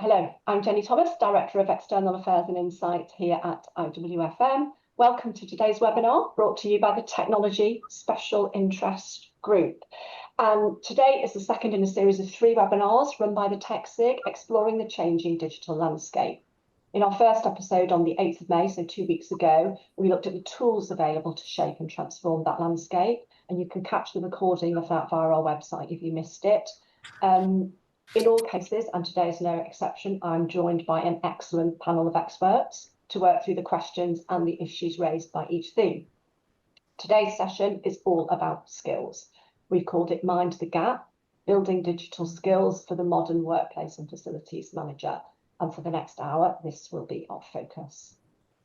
Hello, I'm Jenny Thomas, Director of External Affairs and Insight here at WFM. Welcome to today's webinar, brought to you by the Technology Special Interest Group. Today is the second in a series of 3 webinars run by the TechSig, exploring the changing digital landscape. In our first episode on the 8th of May, so 2 weeks ago, we looked at the tools available to shape and transform that landscape, and you can catch the recording of that via our website if you missed it. In all cases, and today is no exception, I'm joined by an excellent panel of experts to work through the questions and the issues raised by each theme. Today's session is all about skills. We've called it Mind the Gap, Building Digital Skills for the Modern Workplace and Facilities Manager. And for the next hour, this will be our focus.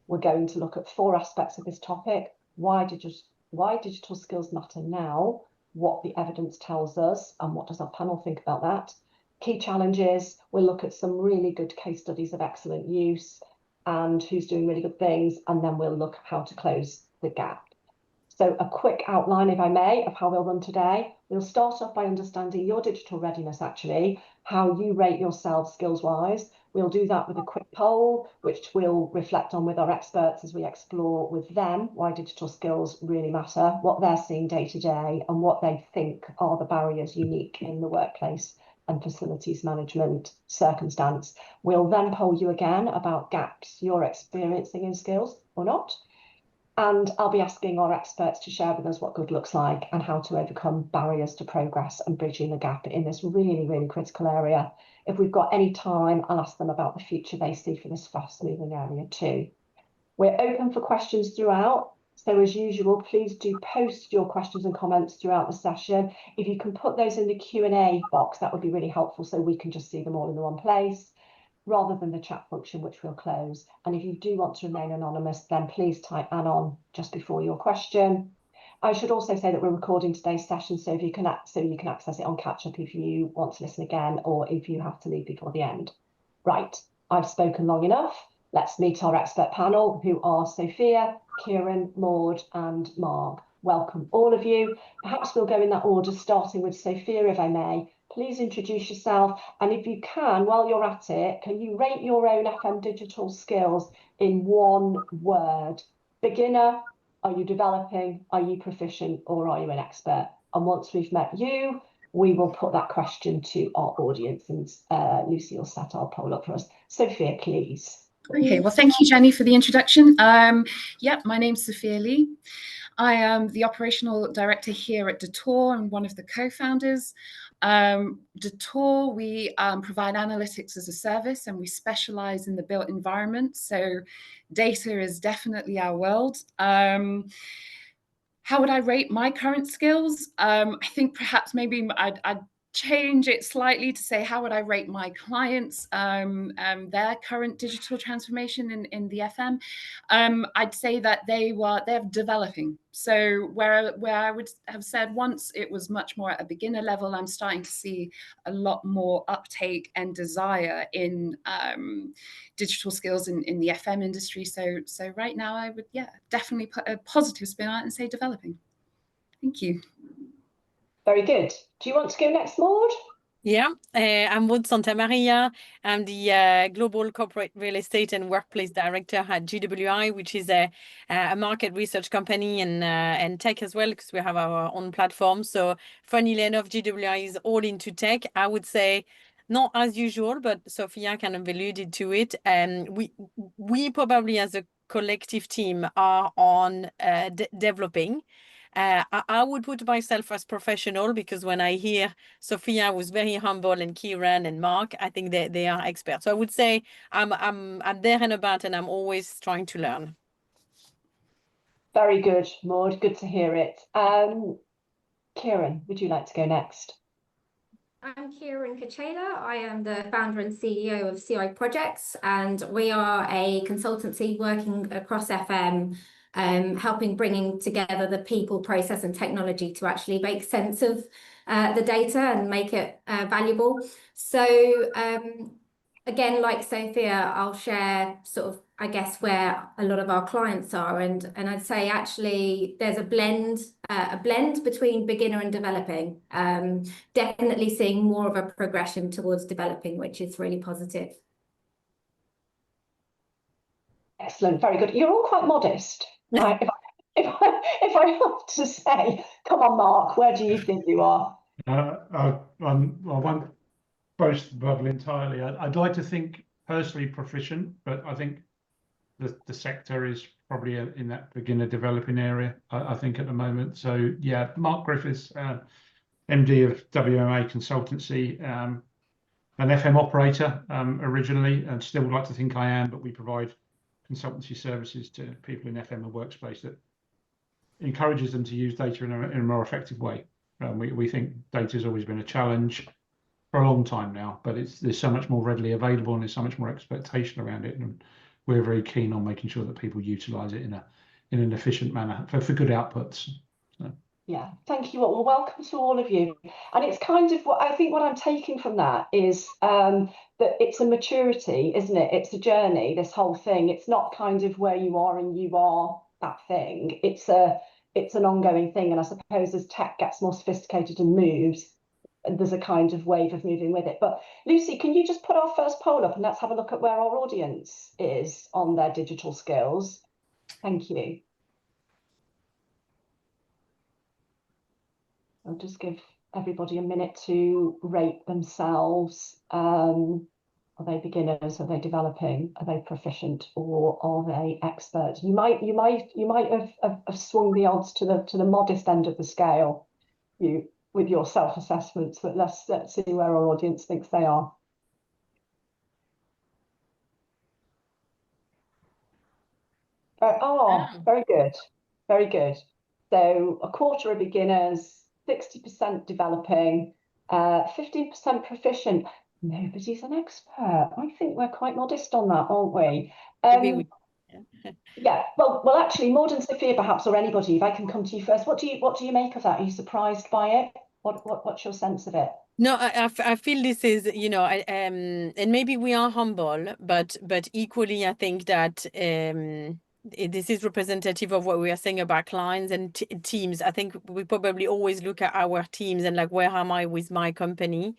We're going to look at 4 aspects of this topic: why digital skills matter now, what the evidence tells us, and what does our panel think about that. Key challenges, we'll look at some really good case studies of excellent use and who's doing really good things, and then we'll look at how to close the gap. So a quick outline, if I may, of how we'll run today. We'll start off by understanding your digital readiness, actually, how you rate yourself skills-wise. We'll do that with a quick poll, which we'll reflect on with our experts as we explore with them why digital skills really matter, what they're seeing day to day, and what they think are the barriers unique in the workplace and facilities management circumstance. We'll then poll you again about gaps you're experiencing in skills or not. And I'll be asking our experts to share with us what good looks like and how to overcome barriers to progress and bridging the gap in this really, really critical area. If we've got any time, I'll ask them about the future they see for this fast-moving area too. We're open for questions throughout. So as usual, please do post your questions and comments throughout the session. If you can put those in the Q&A box, that would be really helpful so we can just see them all in the one place, rather than the chat function, which we'll close. And if you do want to remain anonymous, then please type anon just before your question. I should also say that we're recording today's session, so you can access it on catch-up if you want to listen again, or if you have to leave before the end. Right, I've spoken long enough. Let's meet our expert panel, who are Sophia, Kieran, Maud, and Marg. Welcome, all of you. Perhaps we'll go in that order, starting with Sophia, if I may. Please introduce yourself, and if you can, while you're at it, can you rate your own FM digital skills in 1 word? Beginner, are you developing, are you proficient, or are you an expert? And once we've met you, we will put that question to our audience, and Lucy will set our poll up for us. Sophia, please. Okay, well, thank you, Jenny, for the introduction. Yep, my name's Sophia Lee. I am the operational director here at Detour and one of the co-founders. Detour, we provide analytics as a service, and we specialize in the built environment. So data is definitely our world. How would I rate my current skills? I think perhaps maybe I'd change it slightly to say, how would I rate my clients, their current digital transformation in the FM? I'd say that they're developing. So where I would have said once it was much more at a beginner level, I'm starting to see a lot more uptake and desire in digital skills in the FM industry. So right now I would, definitely put a positive spin on it and say developing. Thank you. Very good. Do you want to go next, Maud? Yeah, I'm Maud Santamaria. I'm the Global Corporate Real Estate and Workplace Director at GWI, which is a market research company and tech as well, because we have our own platform. So funnily enough, GWI is all into tech. I would say not as usual, but Sophia kind of alluded to it. We probably as a collective team are on developing. I would put myself as professional, because when I hear Sophia was very humble, and Kieran and Mark, I think they are experts. So I would say I'm there and about, and I'm always trying to learn. Very good, Maud. Good to hear it. Kieran, would you like to go next? I'm Kieran Kachela. I am the founder and CEO of CI Projects, and we are a consultancy working across FM, helping bringing together the people, process and technology to actually make sense of the data and make it valuable. So again, like Sophia, I'll share sort of, I guess, where a lot of our clients are, and I'd say actually there's a blend between beginner and developing. Definitely seeing more of a progression towards developing, which is really positive. Excellent, very good. You're all quite modest. Right? If I have to say, come on, Mark, where do you think you are? I won't boast the bubble entirely. I'd like to think personally proficient, but I think the sector is probably in that beginner developing area, I think, at the moment. So yeah, Mark Griffiths, MD of WMA Consultancy, an FM operator originally, and still like to think I am, but we provide consultancy services to people in FM and workspace that encourages them to use data in a more effective way. We think data has always been a challenge for a long time now, but there's so much more readily available and there's so much more expectation around it, and we're very keen on making sure that people utilize it in an efficient manner for good outputs. So. Yeah, thank you all. Well, welcome to all of you. And it's kind of what I think what I'm taking from that is that it's a maturity, isn't it? It's a journey, this whole thing. It's not kind of where you are and you are that thing. It's an ongoing thing. And I suppose as tech gets more sophisticated and moves, there's a kind of wave of moving with it. But Lucy, can you just put our first poll up and let's have a look at where our audience is on their digital skills? Thank you. I'll just give everybody a minute to rate themselves. Are they beginners? Are they developing? Are they proficient? Or are they expert? You might have swung the odds to the modest end of the scale, with your self-assessments. But let's see where our audience thinks they are. Very good, very good. So a quarter are beginners, 60% developing, 15% proficient. Nobody's an expert. I think we're quite modest on that, aren't we? Yeah. Well, actually, Maud and Sophia, perhaps, or anybody, if I can come to you first. What do you make of that? Are you surprised by it? What's your sense of it? No, I feel this is, and maybe we are humble, but equally, I think that this is representative of what we are saying about clients and teams. I think we probably always look at our teams and like, where am I with my company?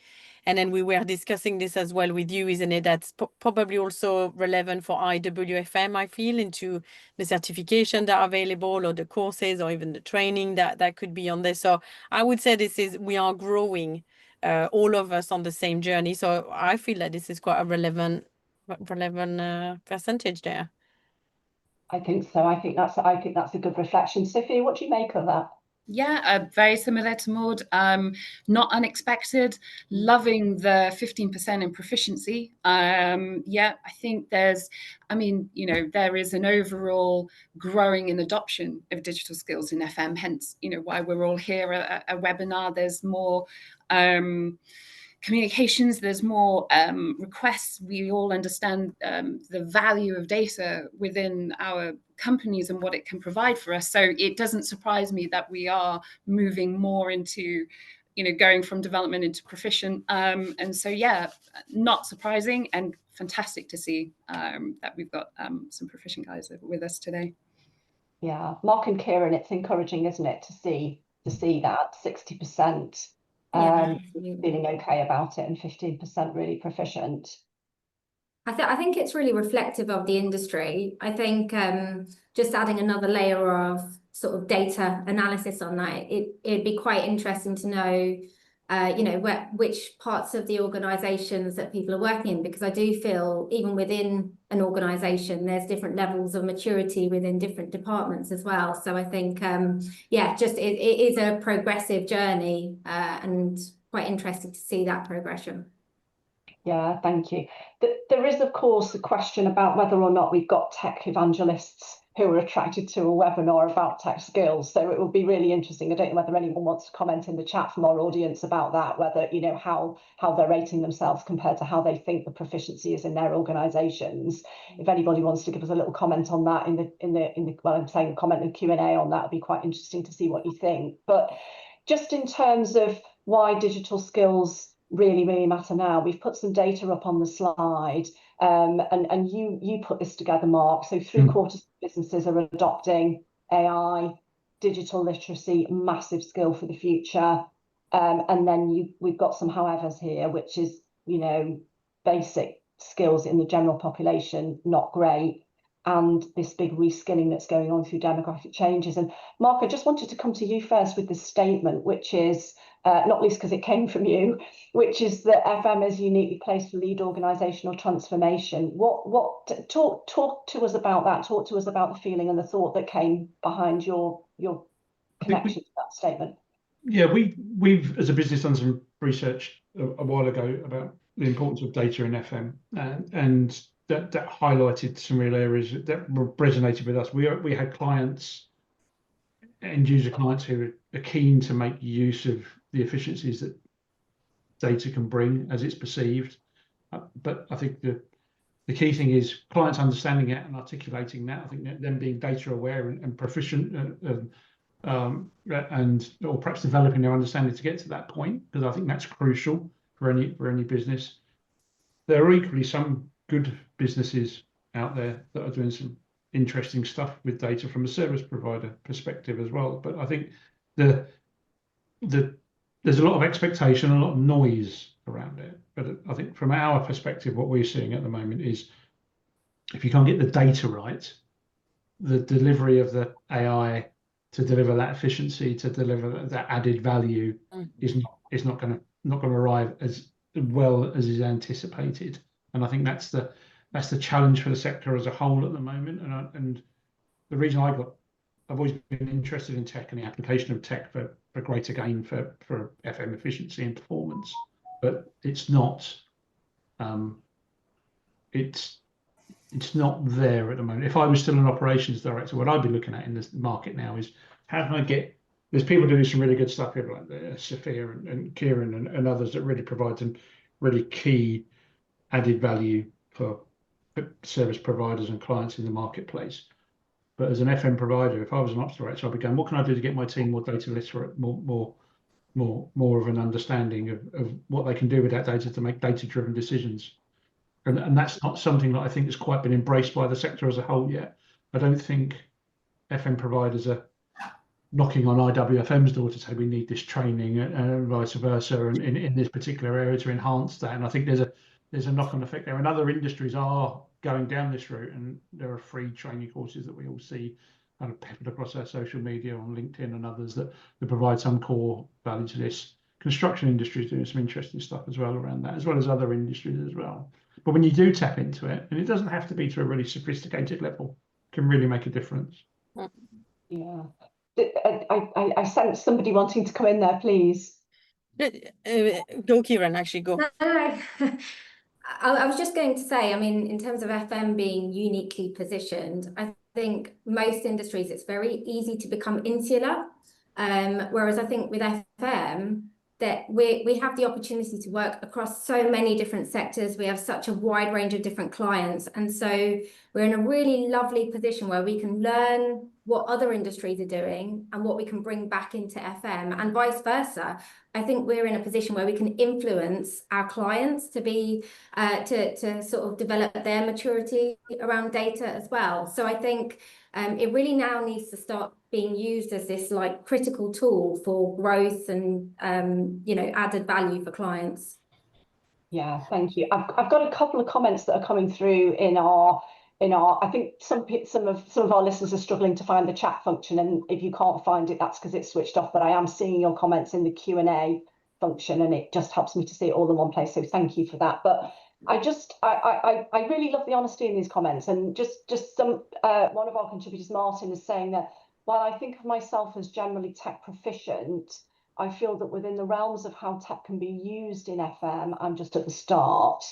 And then we were discussing this as well with you, isn't it? That's probably also relevant for IWFM, I feel, into the certification that are available or the courses or even the training that could be on there. So I would say we are growing, all of us on the same journey. So I feel that this is quite a relevant percentage there. I think so. I think that's a good reflection. Sophia, what do you make of that? Yeah, very similar to Maud. Not unexpected. Loving the 15% in proficiency. Yeah, I think there is an overall growing in adoption of digital skills in FM. Hence, why we're all here at a webinar. There's more communications, there's more requests. We all understand the value of data within our companies and what it can provide for us. So it doesn't surprise me that we are moving more into, going from development into proficient. And so, yeah, not surprising and fantastic to see that we've got some proficient guys with us today. Yeah, Mark and Kieran, it's encouraging, isn't it, to see that 60%. Feeling okay about it and 15% really proficient. I think it's really reflective of the industry. I think just adding another layer of sort of data analysis on that, it'd be quite interesting to know, which parts of the organisations that people are working in, because I do feel even within an organisation, there's different levels of maturity within different departments as well. So I think, just it is a progressive journey and quite interesting to see that progression. Yeah, thank you. There is, of course, the question about whether or not we've got tech evangelists who are attracted to a webinar about tech skills. So it will be really interesting. I don't know whether anyone wants to comment in the chat from our audience about that, whether, how they're rating themselves compared to how they think the proficiency is in their organisations. If anybody wants to give us a little comment on that in the I'm saying comment in Q&A on that, would be quite interesting to see what you think. But just in terms of why digital skills really, really matter now, we've put some data up on the slide, and you put this together, Mark. So 3/4 of businesses are adopting AI, digital literacy, massive skill for the future. And then we've got some howevers here, which is, basic skills in the general population, not great. and this big reskilling that's going on through demographic changes. And Mark, I just wanted to come to you first with this statement, which is, not least because it came from you, which is that FM is uniquely placed to lead organisational transformation. Talk to us about that. Talk to us about the feeling and the thought that came behind your connection to that statement. Yeah, we've as a business done some research a while ago about the importance of data in FM, and that highlighted some real areas that resonated with us. We had clients, end user clients, who are keen to make use of the efficiencies that data can bring as it's perceived. But I think the key thing is clients understanding it and articulating that. I think that them being data aware and proficient and or perhaps developing their understanding to get to that point, because I think that's crucial for any business. There are equally some good businesses out there that are doing some interesting stuff with data from a service provider perspective as well. But I think there's a lot of expectation, a lot of noise around it. But I think from our perspective, what we're seeing at the moment is if you can't get the data right, the delivery of the AI to deliver that efficiency, to deliver that added value is not going to arrive as well as is anticipated. And I think that's the challenge for the sector as a whole at the moment. And the reason I've always been interested in tech and the application of tech for greater gain for FM efficiency and performance, but it's not it's not there at the moment. If I was still an operations director, what I'd be looking at in this market now is how can I get, there's people doing some really good stuff here like Sophia and Kieran and others that really provide some really key added value for service providers and clients in the marketplace. But as an FM provider, if I was an ops director, I'd be going, what can I do to get my team more data literate, more of an understanding of what they can do with that data to make data-driven decisions. And that's not something that I think has quite been embraced by the sector as a whole yet. I don't think FM providers are knocking on IWFM's door to say we need this training and vice versa in this particular area to enhance that. And I think there's a knock-on effect there. And other industries are going down this route, and there are free training courses that we all see kind of peppered across our social media on LinkedIn and others that provide some core value to this. Construction industry is doing some interesting stuff as well around that, as well as other industries as well. But when you do tap into it, and it doesn't have to be to a really sophisticated level, can really make a difference. Yeah. I sense somebody wanting to come in there, please. Go, Kieran, actually, go. No. I was just going to say, I mean, in terms of FM being uniquely positioned, I think most industries, it's very easy to become insular. Whereas I think with FM, that we have the opportunity to work across so many different sectors. We have such a wide range of different clients. And so we're in a really lovely position where we can learn what other industries are doing and what we can bring back into FM and vice versa. I think we're in a position where we can influence our clients to be to sort of develop their maturity around data as well. So I think it really now needs to start being used as this like critical tool for growth and added value for clients. Yeah, thank you. I've got a couple of comments that are coming through in our I think some of our listeners are struggling to find the chat function, and if you can't find it, that's because it's switched off. But I am seeing your comments in the Q&A function, and it just helps me to see it all in one place. So thank you for that. But I really love the honesty in these comments, and just some one of our contributors, Martin, is saying that while I think of myself as generally tech proficient, I feel that within the realms of how tech can be used in FM, I'm just at the start.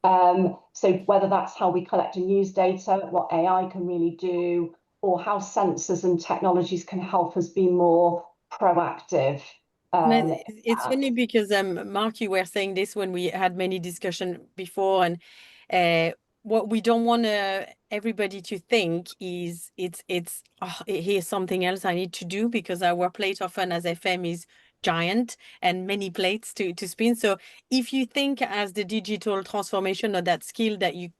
So whether that's how we collect and use data, what AI can really do, or how sensors and technologies can help us be more proactive. It's funny because Mark, you were saying this when we had many discussions before, and what we don't want everybody to think is here's something else I need to do, because our plate often as FM is giant and many plates to spin. So if you think as the digital transformation or that skill that you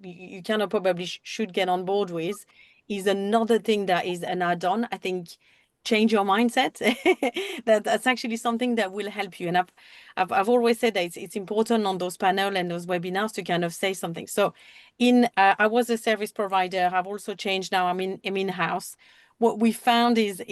kind of probably should get on board with is another thing that is an add-on, I think change your mindset. That's actually something that will help you. And I've always said that it's important on those panels and those webinars to kind of say something. So I was a service provider. I've also changed now. I'm in-house. What we found is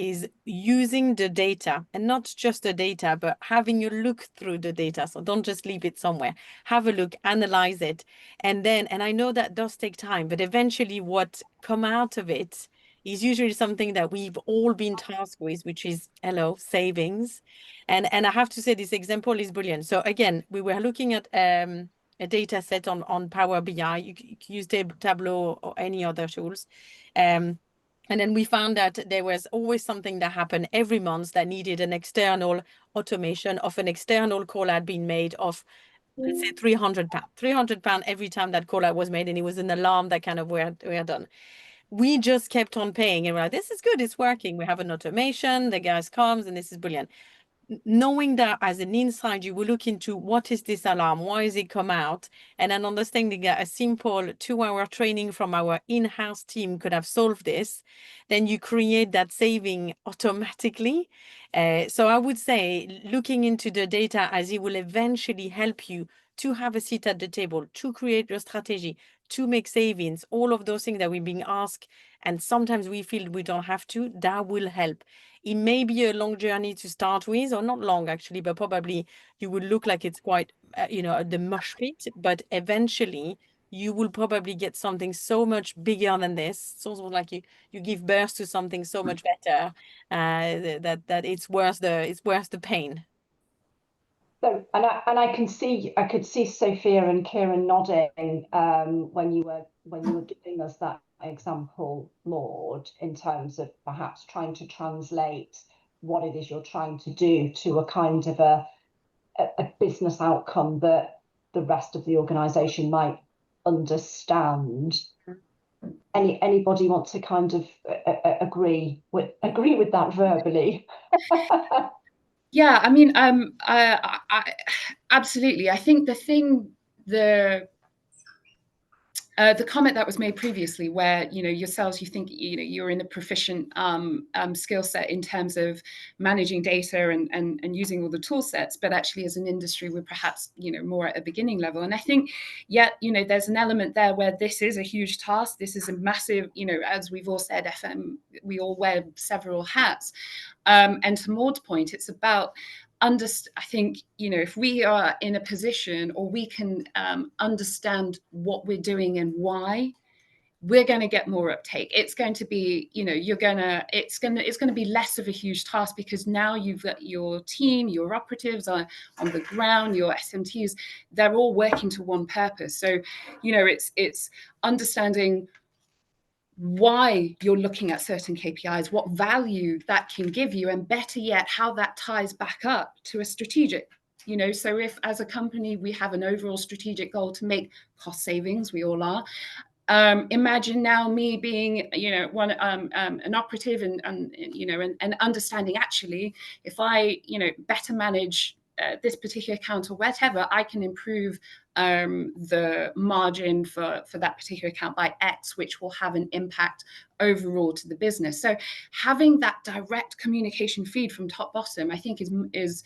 using the data, and not just the data, but having you look through the data. So don't just leave it somewhere. Have a look, analyze it. And I know that does take time, but eventually what come out of it is usually something that we've all been tasked with, which is, hello, savings. And I have to say this example is brilliant. So again, we were looking at a data set on Power BI. You can use Tableau or any other tools. And then we found that there was always something that happened every month that needed an external automation of an external call had been made of, let's say, £300. £300 every time that call out was made, and it was an alarm that kind of were done. We just kept on paying, and we're like, this is good, it's working. We have an automation, the guys comes, and this is brilliant. Knowing that as an inside, you will look into what is this alarm, why is it come out, and then understanding that a simple 2-hour training from our in-house team could have solved this, then you create that saving automatically. So I would say looking into the data, as it will eventually help you to have a seat at the table, to create your strategy, to make savings, all of those things that we're being asked, and sometimes we feel we don't have to, that will help. It may be a long journey to start with, or not long actually, but probably you will look like it's quite, the mush pit, but eventually you will probably get something so much bigger than this. It's also like you give birth to something so much better, that it's worth the pain. So, I could see Sophia and Kieran nodding when you were giving us that example, Maud, in terms of perhaps trying to translate what it is you're trying to do to a kind of a business outcome that the rest of the organisation might understand. Anybody want to kind of agree with that verbally? Yeah, I mean, I absolutely. I think the comment that was made previously, where yourselves, you think you're in a proficient skill set in terms of managing data and using all the tool sets, but actually as an industry we're perhaps more at a beginning level. And I think there's an element there where this is a huge task. This is a massive, as we've all said, FM, we all wear several hats. And to Maud's point, it's about I think, if we are in a position, or we can understand what we're doing and why, we're going to get more uptake. It's going to be, it's going to be less of a huge task, because now you've got your team, your operatives are on the ground, your SMTs, they're all working to one purpose. So, it's understanding why you're looking at certain KPIs, what value that can give you, and better yet, how that ties back up to a strategic. So if as a company we have an overall strategic goal to make cost savings, we all are. Imagine now me being, an operative and understanding, actually, if I, better manage this particular account or whatever, I can improve the margin for that particular account by X, which will have an impact overall to the business. So having that direct communication feed from top bottom, I think is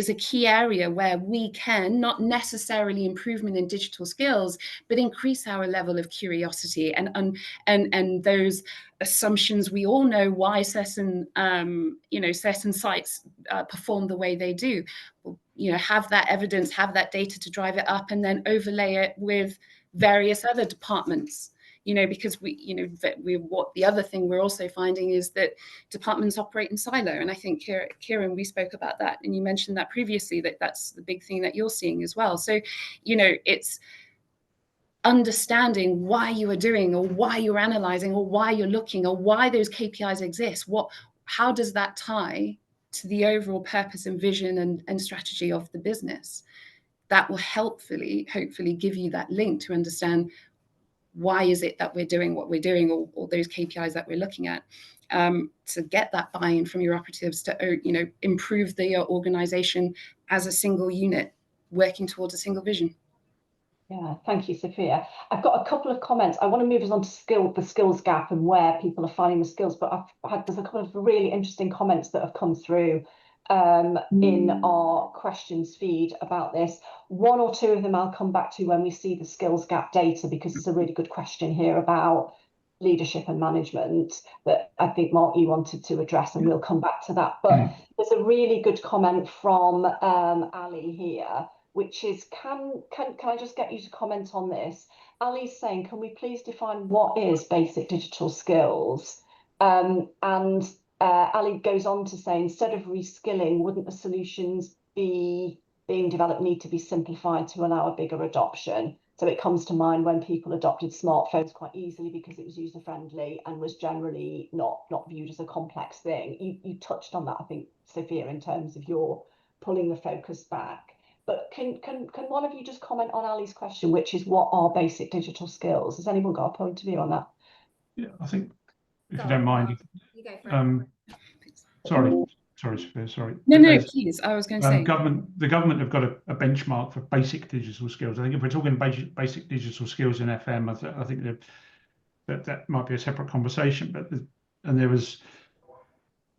a key area where we can not necessarily improvement in digital skills, but increase our level of curiosity and those assumptions. We all know why certain certain sites perform the way they do. Have that evidence, have that data to drive it up, and then overlay it with various other departments. Because what the other thing we're also finding is that departments operate in silo. And I think, Kieran, we spoke about that, and you mentioned that previously, that's the big thing that you're seeing as well. So, it's understanding why you are doing, or why you're analyzing, or why you're looking, or why those KPIs exist. How does that tie to the overall purpose and vision and strategy of the business? That will hopefully give you that link to understand why is it that we're doing what we're doing, or those KPIs that we're looking at, to get that buy-in from your operatives to improve the organization as a single unit working towards a single vision. Yeah, thank you, Sophia. I've got a couple of comments. I want to move us on to the skills gap and where people are finding the skills, but there's a couple of really interesting comments that have come through in our questions feed about this. One or two of them I'll come back to when we see the skills gap data, because it's a really good question here about leadership and management that I think, Mark, you wanted to address, and we'll come back to that. But there's a really good comment from Ali here, which is, can I just get you to comment on this? Ali's saying, can we please define what is basic digital skills? And Ali goes on to say, instead of reskilling, wouldn't the solutions being developed need to be simplified to allow a bigger adoption? So it comes to mind when people adopted smartphones quite easily because it was user friendly and was generally not viewed as a complex thing. You touched on that, I think, Sophia, in terms of your pulling the focus back. But can one of you just comment on Ali's question, which is, what are basic digital skills? Has anyone got a point of view on that? Yeah, I think, if you don't mind. You go for it. Sorry, Sophia, sorry. No, please. I was going to say. The government have got a benchmark for basic digital skills. I think if we're talking basic digital skills in FM, I think that might be a separate conversation. But there was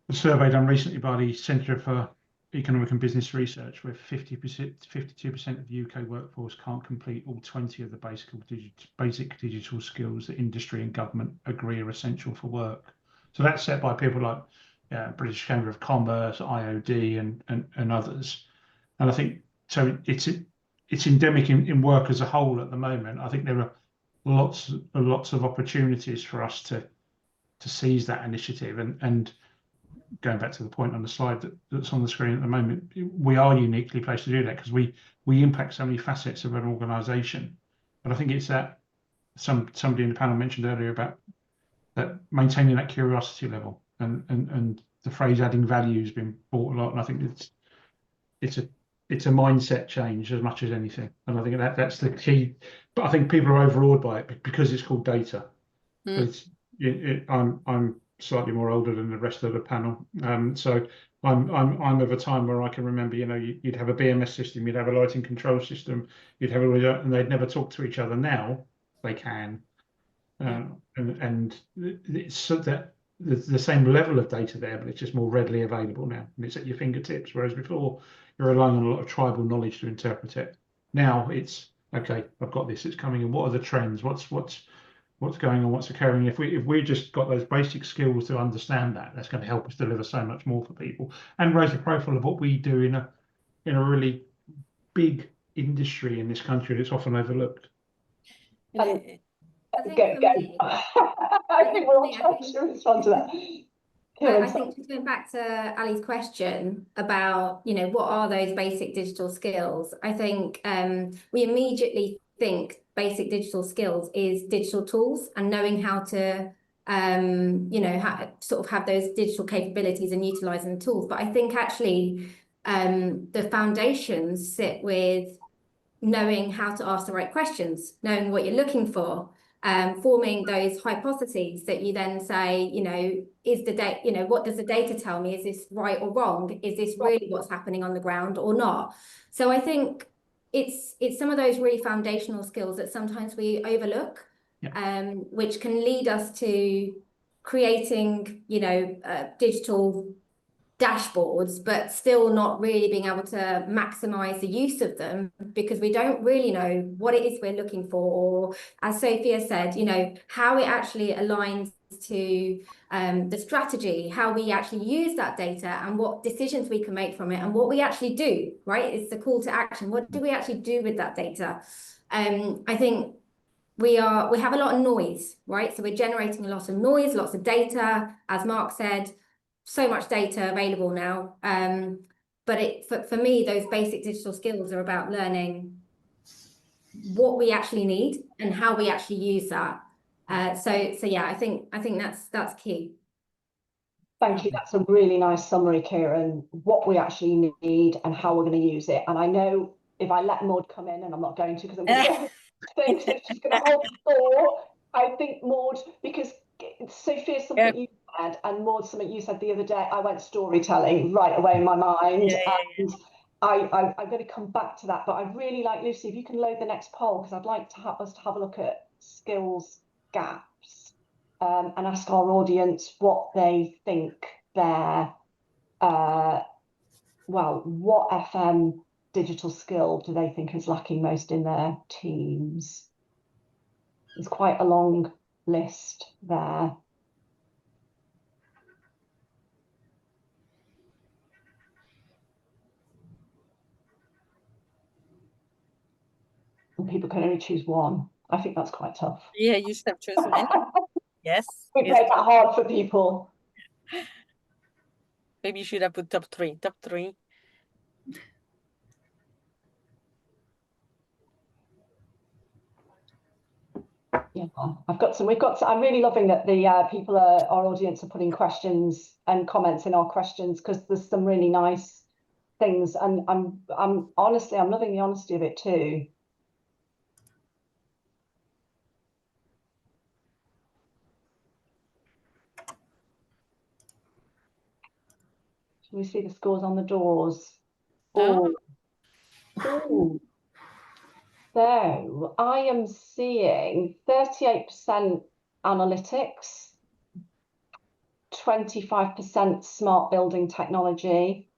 a survey done recently by the Centre for Economic and Business Research, where 52% of the UK workforce can't complete all 20 of the basic digital skills that industry and government agree are essential for work. So that's set by people like British Chamber of Commerce, IOD, and others. And I think so. It's endemic in work as a whole at the moment. I think there are lots of opportunities for us to seize that initiative. And going back to the point on the slide that's on the screen at the moment, we are uniquely placed to do that because we impact so many facets of an organisation. But I think it's that somebody in the panel mentioned earlier about that maintaining that curiosity level, and the phrase adding value has been brought a lot. And I think it's a mindset change as much as anything. And I think that's the key. But I think people are overawed by it because it's called data. I'm slightly more older than the rest of the panel, so I'm of a time where I can remember, you'd have a BMS system, you'd have a lighting control system, you'd have and they'd never talk to each other. Now they can, and it's so that the same level of data there, but it's just more readily available now, and it's at your fingertips. Whereas before, you're relying on a lot of tribal knowledge to interpret it. Now it's okay. I've got this. It's coming in. What are the trends? What's going on? What's occurring? If we just got those basic skills to understand that's going to help us deliver so much more for people and raise the profile of what we do in a really big industry in this country that's often overlooked. I think we're all trying to respond to that. I think just going back to Ali's question about, what are those basic digital skills? I think we immediately think basic digital skills is digital tools and knowing how to, sort of have those digital capabilities and utilising the tools. But I think actually the foundations sit with knowing how to ask the right questions, knowing what you're looking for, forming those hypotheses that you then say, is the data, what does the data tell me? Is this right or wrong? Is this really what's happening on the ground or not? So I think it's some of those really foundational skills that sometimes we overlook, which can lead us to creating, digital dashboards, but still not really being able to maximize the use of them because we don't really know what it is we're looking for, or as Sophia said, how it actually aligns to the strategy, how we actually use that data and what decisions we can make from it and what we actually do, right? It's the call to action. What do we actually do with that data? I think we have a lot of noise, right? So we're generating a lot of noise, lots of data, as Mark said, so much data available now. But for me, those basic digital skills are about learning what we actually need and how we actually use that. So yeah, I think that's key. Thank you. That's a really nice summary, Kieran. What we actually need and how we're going to use it. And I know if I let Maud come in, and I'm not going to because I'm going to think she's going to hold the floor. I think Maud, because Sophia, something you said, and Maud, something you said the other day, I went storytelling right away in my mind. And I'm going to come back to that, but I'd really like, Lucy, if you can load the next poll, because I'd like to have us to have a look at skills gaps and ask our audience what they think their, well, what FM digital skill do they think is lacking most in their teams? There's quite a long list there. And people can only choose one. I think that's quite tough. Yeah, you should have chosen many. Yes. We Yes. made that hard for people. Maybe you should have put top three. Top three. Yeah, I'm really loving that the people our audience are putting questions and comments in our questions, because there's some really nice things, and I'm honestly, I'm loving the honesty of it too. Can we see the scores on the doors? Oh, oh. So I am seeing 38% analytics, 25% smart building technology,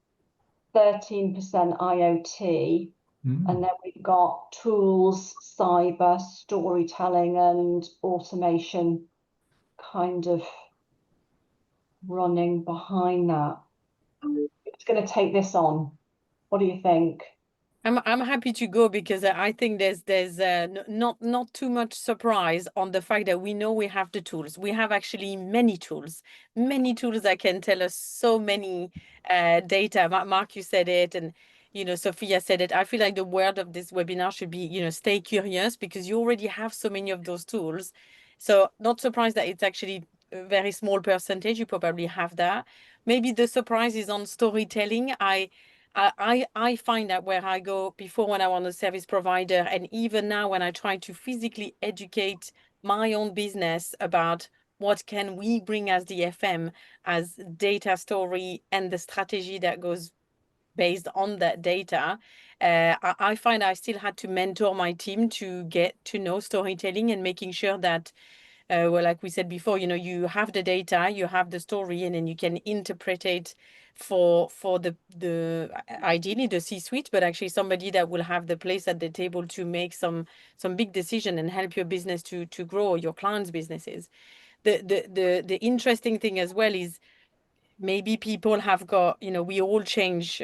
13% IoT, and then we've got tools, cyber, storytelling, and automation kind of running behind that. It's going to take this on. What do you think? I'm happy to go, because I think there's not too much surprise on the fact that we know we have the tools. We have actually many tools that can tell us so many data. Mark, you said it, and Sophia said it. I feel like the word of this webinar should be stay curious, because you already have so many of those tools. So not surprised that it's actually a very small percentage. You probably have that. Maybe the surprise is on storytelling. I find that where I go before, when I was a service provider, and even now when I try to physically educate my own business about what can we bring as the FM, as data story and the strategy that goes based on that data, I find I still had to mentor my team to get to know storytelling and making sure that well, like we said before, you have the data, you have the story, and then you can interpret it for the ideally the C-suite, but actually somebody that will have the place at the table to make some big decision and help your business to grow, your clients' businesses. The interesting thing as well is, maybe people have got, we all change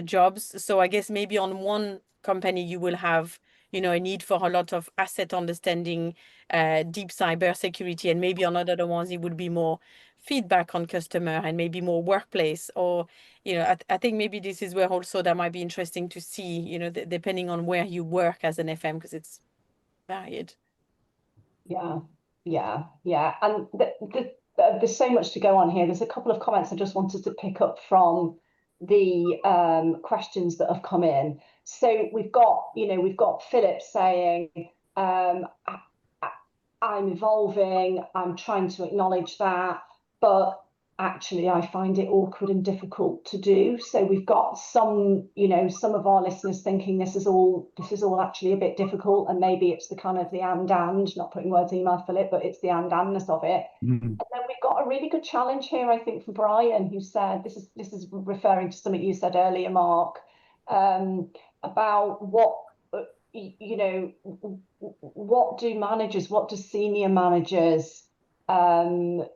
jobs. So I guess maybe on one company you will have, a need for a lot of asset understanding, deep cyber security, and maybe on other ones it would be more feedback on customer and maybe more workplace. Or, I think maybe this is where also that might be interesting to see, depending on where you work as an FM, because it's varied. Yeah. And there's so much to go on here. There's a couple of comments I just wanted to pick up from the questions that have come in. So we've got Philip saying, I'm evolving, I'm trying to acknowledge that, but actually I find it awkward and difficult to do. So we've got some of our listeners thinking this is all actually a bit difficult, and maybe it's the kind of the and, not putting words in your mouth, Philip, but it's the andness of it. And then we've got a really good challenge here, I think, for Brian, who said, this is referring to something you said earlier, Mark, about what what do senior managers to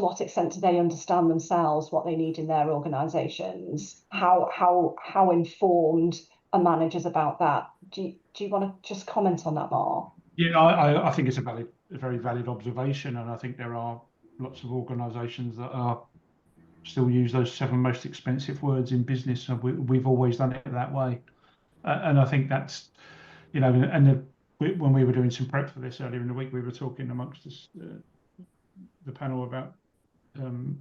what extent do they understand themselves, what they need in their organizations? How informed are managers about that? Do you want to just comment on that, Mark? Yeah, I think it's a very valid observation, and I think there are lots of organizations that are still use those 7 most expensive words in business, and we've always done it that way. And I think that's, when we were doing some prep for this earlier in the week, we were talking amongst us, the panel, about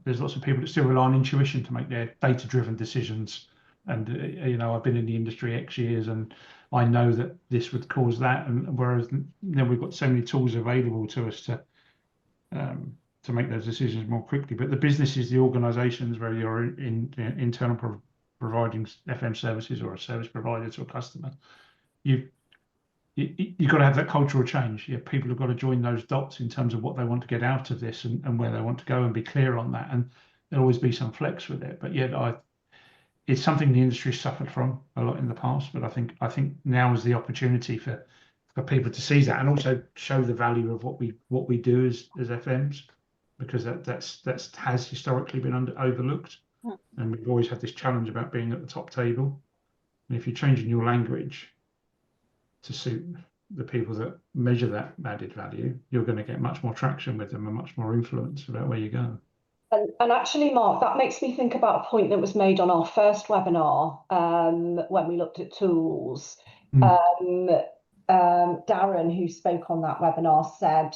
there's lots of people that still rely on intuition to make their data-driven decisions. And I've been in the industry X years, and I know that this would cause that. And whereas then we've got so many tools available to us to make those decisions more quickly. But the businesses, the organisations where your internal providing FM services or a service provider to a customer, you've got to have that cultural change. Yeah, people have got to join those dots in terms of what they want to get out of this and where they want to go, and be clear on that. And there'll always be some flex with it, but yeah, it's something the industry suffered from a lot in the past. But I think now is the opportunity for people to seize that and also show the value of what we do as FMs, because that has historically been overlooked, and we've always had this challenge about being at the top table. And if you're changing your language to suit the people that measure that added value, you're going to get much more traction with them and much more influence about where you go. And actually, Mark, that makes me think about a point that was made on our first webinar when we looked at tools. Darren, who spoke on that webinar, said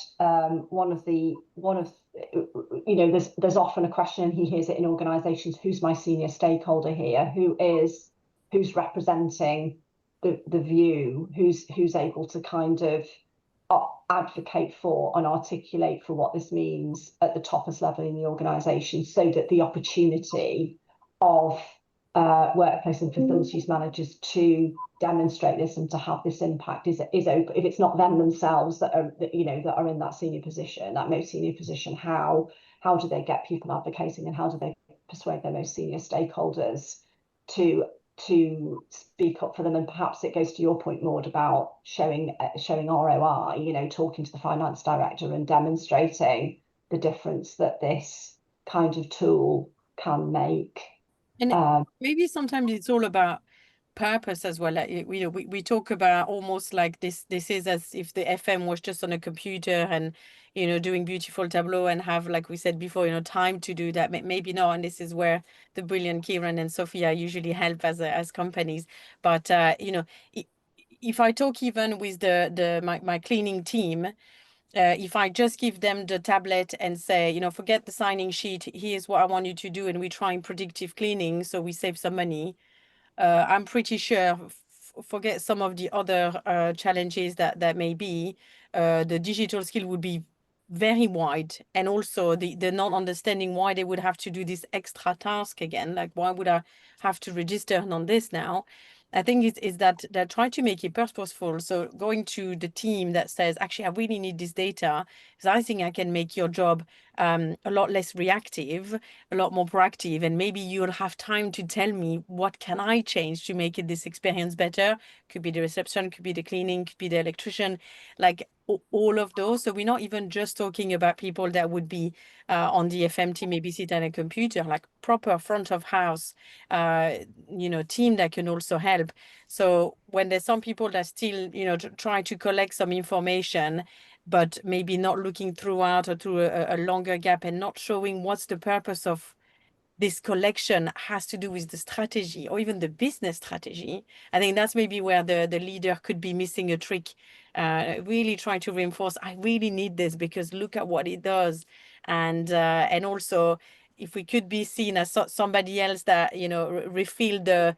there's often a question, and he hears it in organisations: who's my senior stakeholder here? Who's representing the view? Who's able to kind of advocate for and articulate for what this means at the toppest level in the organisation, so that the opportunity of workplace and facilities managers to demonstrate this and to have this impact is open. If it's not them themselves that are in that senior position, that most senior position, how do they get people advocating, and how do they persuade their most senior stakeholders to speak up for them? And perhaps it goes to your point, Maud, about showing ROI, talking to the finance director and demonstrating the difference that this kind of tool can make. And maybe sometimes it's all about purpose as well. Like, we talk about almost like this is as if the FM was just on a computer and doing beautiful tableau and have, like we said before, time to do that. Maybe not, and this is where the brilliant Kieran and Sophia usually help as companies. But if I talk even with my cleaning team, if I just give them the tablet and say, forget the signing sheet, here's what I want you to do, and we try in predictive cleaning so we save some money, I'm pretty sure, forget some of the other challenges that may be, the digital skill would be very wide, and also the not understanding why they would have to do this extra task again. Like, why would I have to register on this now? I think it's that they're trying to make it purposeful. So going to the team that says, actually, I really need this data, because I think I can make your job a lot less reactive, a lot more proactive, and maybe you'll have time to tell me what can I change to make this experience better. Could be the reception, could be the cleaning, could be the electrician, like all of those. So we're not even just talking about people that would be on the FM team, maybe sit at a computer, like proper front of house, team that can also help. So when there's some people that still, try to collect some information, but maybe not looking throughout or through a longer gap, and not showing what's the purpose of this collection has to do with the strategy or even the business strategy. I think that's maybe where the leader could be missing a trick. Really trying to reinforce, I really need this because look at what it does. And also, if we could be seen as somebody else that, refill the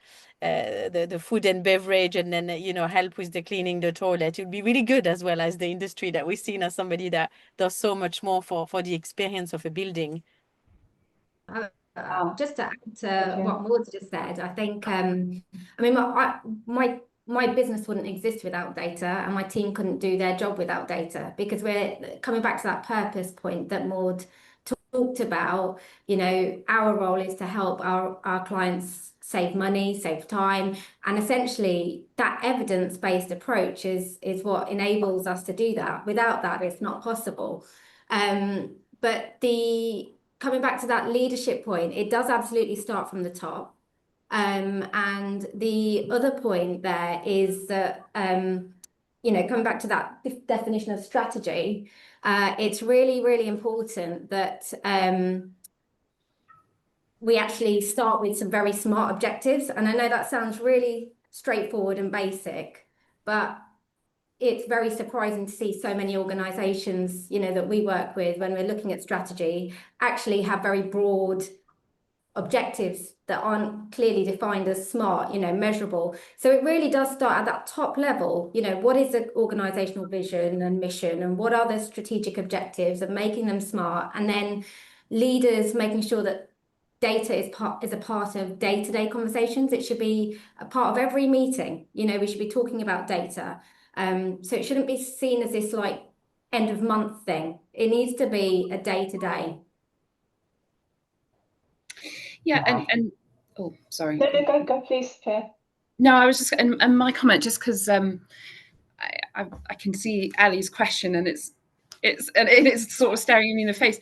food and beverage, and then, help with the cleaning the toilet, it would be really good, as well as the industry that we're seen as somebody that does so much more for the experience of a building. Just to add to what Maud just said, I think, my business wouldn't exist without data, and my team couldn't do their job without data, because we're coming back to that purpose point that Maud talked about. Our role is to help our clients save money, save time, and essentially that evidence-based approach is what enables us to do that. Without that, it's not possible. But coming back to that leadership point, it does absolutely start from the top. And the other point there is that, coming back to that definition of strategy, it's really, really important that we actually start with some very smart objectives. And I know that sounds really straightforward and basic, but it's very surprising to see so many organizations, that we work with, when we're looking at strategy, actually have very broad objectives that aren't clearly defined as smart, measurable. So it really does start at that top level. What is the organizational vision and mission, and what are the strategic objectives, and making them smart, and then leaders making sure that data is a part of day-to-day conversations. It should be a part of every meeting. You know, we should be talking about data. So it shouldn't be seen as this like end of month thing. It needs to be a day-to-day. Yeah, and oh, sorry. No, go please, Pierre. No, I was just, and my comment, just because I can see Ali's question, and it's sort of staring me in the face.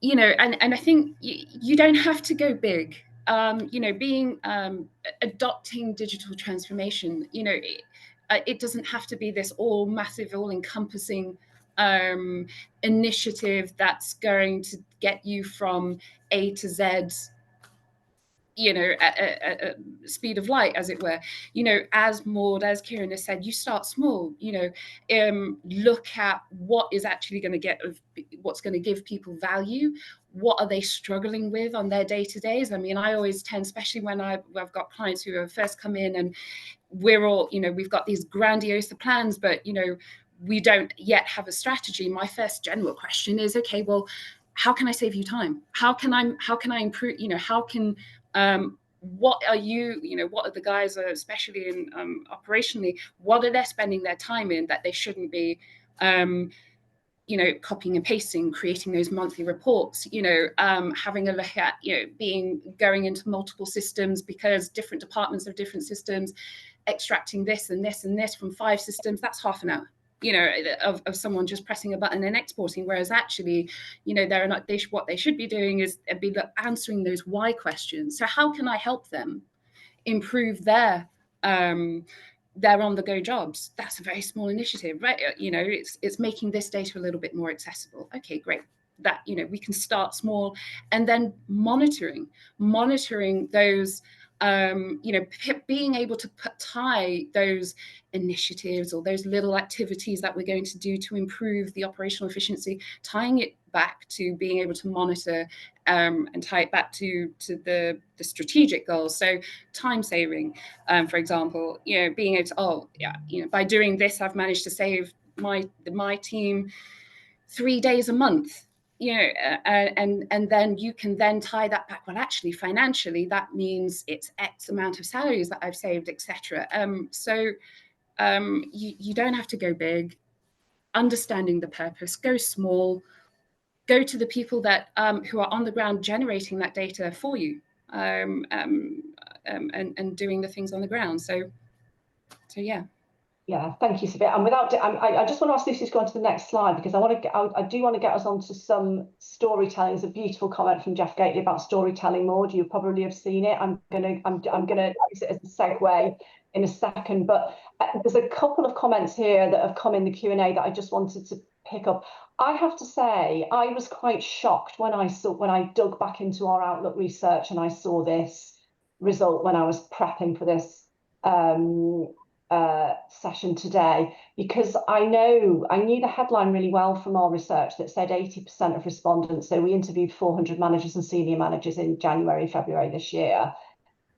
You know, and I think you don't have to go big. You know, adopting digital transformation, you know, it doesn't have to be this all massive, all encompassing initiative that's going to get you from A to Z, you know, at speed of light, as it were. You know, as Maud, as Kieran has said, you start small. You know, look at what is actually going to what's going to give people value. What are they struggling with on their day-to-days? I mean, I always tend, especially when I've got clients who have first come in, and we're all, you know, we've got these grandiose plans, but, you know, we don't yet have a strategy. My first general question is, okay, well, how can I save you time? How can I improve, you know, how can, what are you know, what are the guys, especially in operationally, what are they spending their time in that they shouldn't be, you know, copying and pasting, creating those monthly reports, you know, having a look at, you know, going into multiple systems because different departments have different systems, extracting this and this and this from 5 systems, that's half an hour, you know, of someone just pressing a button and exporting. Whereas actually, you know, what they should be doing is be answering those why questions. So how can I help them improve their on-the-go jobs? That's a very small initiative, right? You know, it's making this data a little bit more accessible. Okay, great. That, you know, we can start small, and then monitoring those, you know, being able to tie those initiatives or those little activities that we're going to do to improve the operational efficiency, tying it back to being able to monitor and tie it back to the strategic goals. So time saving, for example, you know, being able to, you know, by doing this, I've managed to save my team 3 days a month, you know, and then you can then tie that back. Well, actually, financially, that means it's X amount of salaries that I've saved, etc. So you don't have to go big. Understanding the purpose, go small. Go to the people that who are on the ground generating that data for you, and doing the things on the ground. So yeah. Yeah, thank you, Sophia. And I just want to ask Lucy to go on to the next slide, because I do want to get us onto some storytelling. There's a beautiful comment from Jeff Gately about storytelling. Maud, you probably have seen it. I'm gonna use it as a segue in a second, but there's a couple of comments here that have come in the Q&A that I just wanted to pick up. I have to say, I was quite shocked when I dug back into our Outlook research and I saw this result when I was prepping for this session today, because I knew the headline really well from our research that said 80% of respondents, so we interviewed 400 managers and senior managers in January, February this year,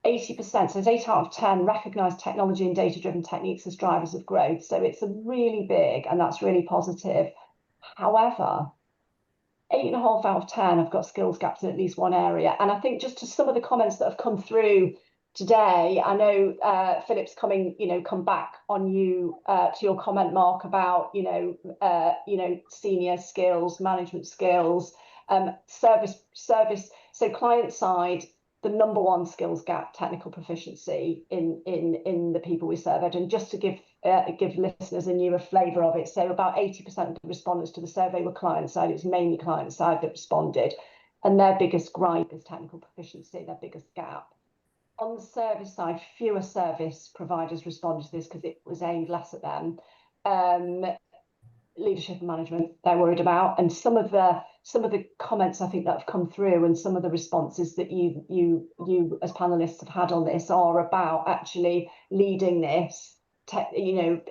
80%, so it's 8 out of 10 recognise technology and data-driven techniques as drivers of growth. So it's a really big, and that's really positive. However, 8.5 out of 10 have got skills gaps in at least one area. And I think just to some of the comments that have come through today, I know Philip's come back on you to your comment, Mark, about senior skills, management skills, service. So client side, the number one skills gap, technical proficiency in the people we surveyed. And just to give listeners a flavour of it, so about 80% of the respondents to the survey were client side. It's mainly client side that responded, and their biggest gripe is technical proficiency, their biggest gap. On the service side, fewer service providers responded to this because it was aimed less at them. Leadership and management, they're worried about, and some of the comments I think that have come through, and some of the responses that you as panelists have had on this are about actually leading this,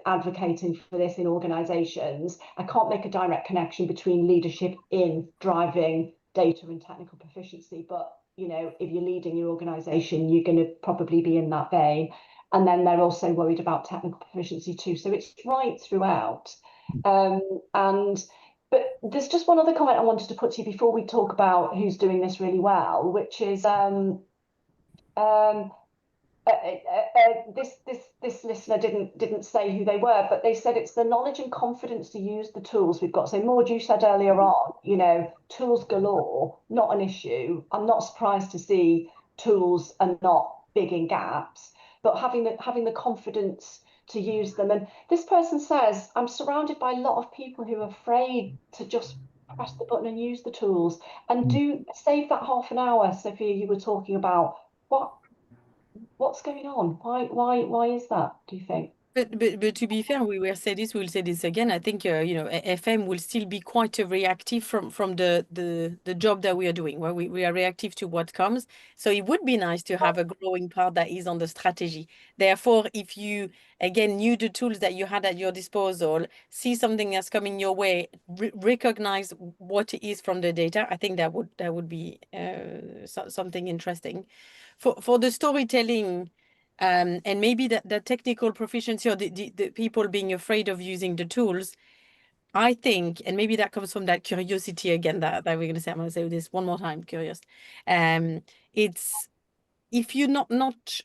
advocating for this in organisations. I can't make a direct connection between leadership in driving data and technical proficiency, but if you're leading your organisation, you're going to probably be in that vein. And then they're also worried about technical proficiency too. So it's right throughout. And But there's just one other comment I wanted to put to you before we talk about who's doing this really well, which is this listener didn't say who they were, but they said it's the knowledge and confidence to use the tools we've got. So Maud, you said earlier on, you know, tools galore, not an issue. I'm not surprised to see tools are not big in gaps, but having the confidence to use them. And this person says, I'm surrounded by a lot of people who are afraid to just press the button and use the tools and do save that half an hour. Sophia, you were talking about what's going on? Why is that, do you think? But to be fair, we will say this, we'll say this again. I think you know, FM will still be quite reactive from the job that we are doing, where we are reactive to what comes. So it would be nice to have a growing part that is on the strategy. Therefore, if you again knew the tools that you had at your disposal, see something that's coming your way, recognize what it is from the data, I think that would be something interesting. For the storytelling. And maybe the technical proficiency or the people being afraid of using the tools, I think, and maybe that comes from that curiosity again that we're going to say, I'm going to say this one more time, curious. It's if you're not